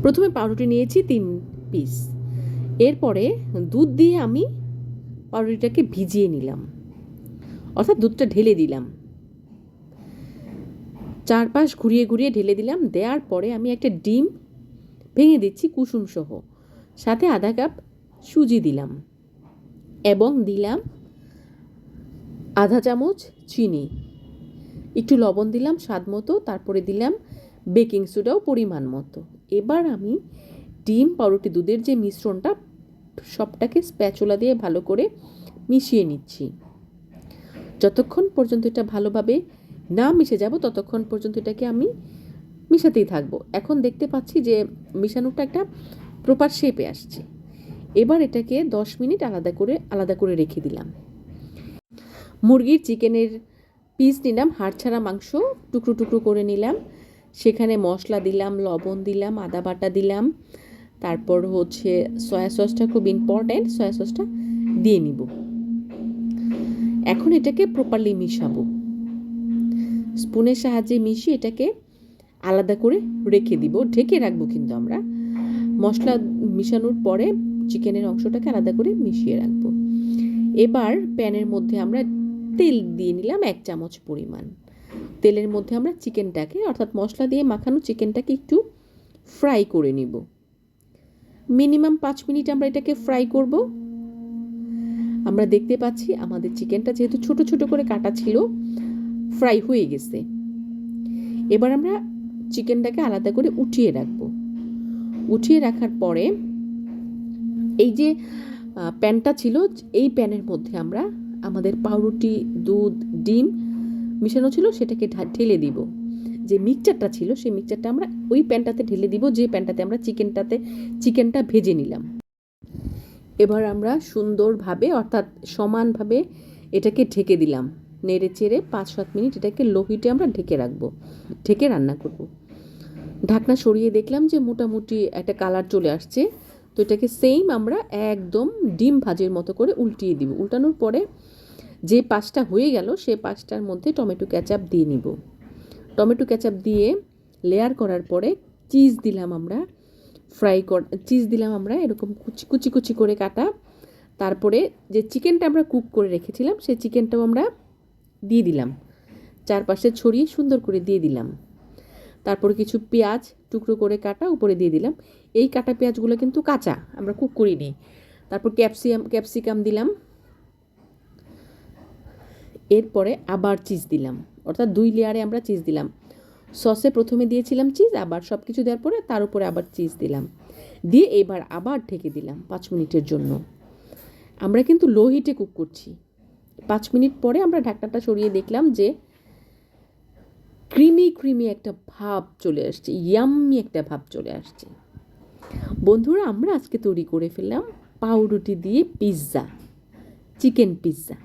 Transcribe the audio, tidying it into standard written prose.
প্রথমে পাউরুটি নিয়েছি 3 পিস। এরপরে দুধ দিয়ে আমি পাউরুটিটাকে ভিজিয়ে নিলাম, অর্থাৎ দুধটা ঢেলে দিলাম, চারপাশ ঘুরিয়ে ঘুরিয়ে ঢেলে দিলাম। দেওয়ার পরে আমি একটা ডিম ভেঙে দিচ্ছি কুসুম সহ, সাথে আধা কাপ সুজি দিলাম এবং দিলাম আধা চামচ চিনি, একটু লবণ দিলাম স্বাদ মতো, তারপরে দিলাম বেকিং সোডাও পরিমাণ মতো। এবার আমি ডিম পাউরুটি দুধের যে মিশ্রণটা সবটাকে স্প্যাচুলা দিয়ে ভালো করে মিশিয়ে নিচ্ছি। যতক্ষণ পর্যন্ত এটা ভালোভাবে না মিশে যাব ততক্ষণ পর্যন্ত এটাকে আমি মিশাতেই থাকবো। এখন দেখতে পাচ্ছি যে মিশানোটা একটা প্রপার শেপে আসছে। এবার এটাকে 10 মিনিট আলাদা করে রেখে দিলাম। মুরগির চিকেনের পিস নিলাম, হাড় ছাড়া মাংস টুকরো টুকরো করে নিলাম, সেখানে মশলা দিলাম, লবণ দিলাম, আদা বাটা দিলাম, তারপর সয়া সসটা খুব ইম্পর্ট্যান্ট, সয়া সসটা দিয়ে নিব। এখন এটাকে প্রপারলি মিশাবো, স্পুনের সাহায্যে মিশিয়ে এটাকে আলাদা করে রেখে দিব, ঢেকে রাখবো। কিন্তু আমরা মশলা মিশানোর পরে চিকেনের অংশটাকে আলাদা করে মিশিয়ে রাখবো। এবার প্যানের মধ্যে আমরা তেল দিয়ে নিলাম 1 চামচ পরিমাণ। তেলের মধ্যে আমরা চিকেনটাকে, অর্থাৎ মশলা দিয়ে মাখানো চিকেনটাকে একটু ফ্রাই করে নিব। মিনিমাম 5 মিনিট আমরা এটাকে ফ্রাই করব। আমরা দেখতে পাচ্ছি আমাদের চিকেনটা যেহেতু ছোট ছোট করে কাটা ছিল, ফ্রাই হয়ে গেছে। এবার আমরা চিকেনটাকে আলাদা করে উঠিয়ে রাখবো। উঠিয়ে রাখার পরে এই যে প্যানটা ছিল, এই প্যানের মধ্যে আমরা আমাদের পাউরুটি, দুধ, ডিম মিশানো ছিল সেটাকে ঢেলে দিব। যে মিক্সচারটা ছিল সেই মিক্সচারটা আমরা ওই প্যানটাতে ঢেলে দিব, যে প্যানটাতে আমরা চিকেনটা ভেজে নিলাম। এবার আমরা সুন্দরভাবে, অর্থাৎ সমানভাবে এটাকে ঢেকে দিলাম। নেড়ে চেড়ে 5-7 মিনিট এটাকে লো হিটে আমরা ঢেকে রাখবো, ঢেকে রান্না করব। ঢাকনা সরিয়ে দেখলাম যে মোটামুটি একটা কালার চলে আসছে। তো এটাকে সেম আমরা একদম ডিম ভাজির মতো করে উল্টিয়ে দিব। উল্টানোর পরে যে পাশটা হয়ে গেল সেই পাশটার মধ্যে টমেটো কেচাপ দিয়ে নিব। টমেটো কেচাপ দিয়ে লেয়ার করার পরে চিজ দিলাম আমরা, চিজ দিলাম আমরা এরকম কুচি কুচি করে কাটা। তারপরে যে চিকেনটা আমরা কুক করে রেখেছিলাম সেই চিকেনটাও আমরা দিয়ে দিলাম, চারপাশে ছড়িয়ে সুন্দর করে দিয়ে দিলাম। তারপরে কিছু পেঁয়াজ টুকরো করে কাটা উপরে দিয়ে দিলাম। এই কাটা পেঁয়াজগুলো কিন্তু কাঁচা, আমরা কুক করিনি। তারপর ক্যাপসিকাম দিলাম। এরপরে আবার চিজ দিলাম, অর্থাৎ 2 লেয়ারে আমরা চিজ দিলাম। সসে প্রথমে দিয়েছিলাম চিজ, আবার সব কিছু দেওয়ার পরে তার উপরে আবার চিজ দিলাম, দিয়ে এবার আবার ঢেকে দিলাম 5 মিনিটের জন্য। আমরা কিন্তু লো হিটে কুক করছি। 5 মিনিট পরে আমরা ঢাকনাটা সরিয়ে দেখলাম যে ক্রিমি একটা ভাব চলে আসছে, ইয়াম্মি একটা ভাব চলে আসছে। বন্ধুরা, আমরা আজকে তৈরি করে ফেললাম পাউরুটি দিয়ে পিৎজা, চিকেন পিৎজা।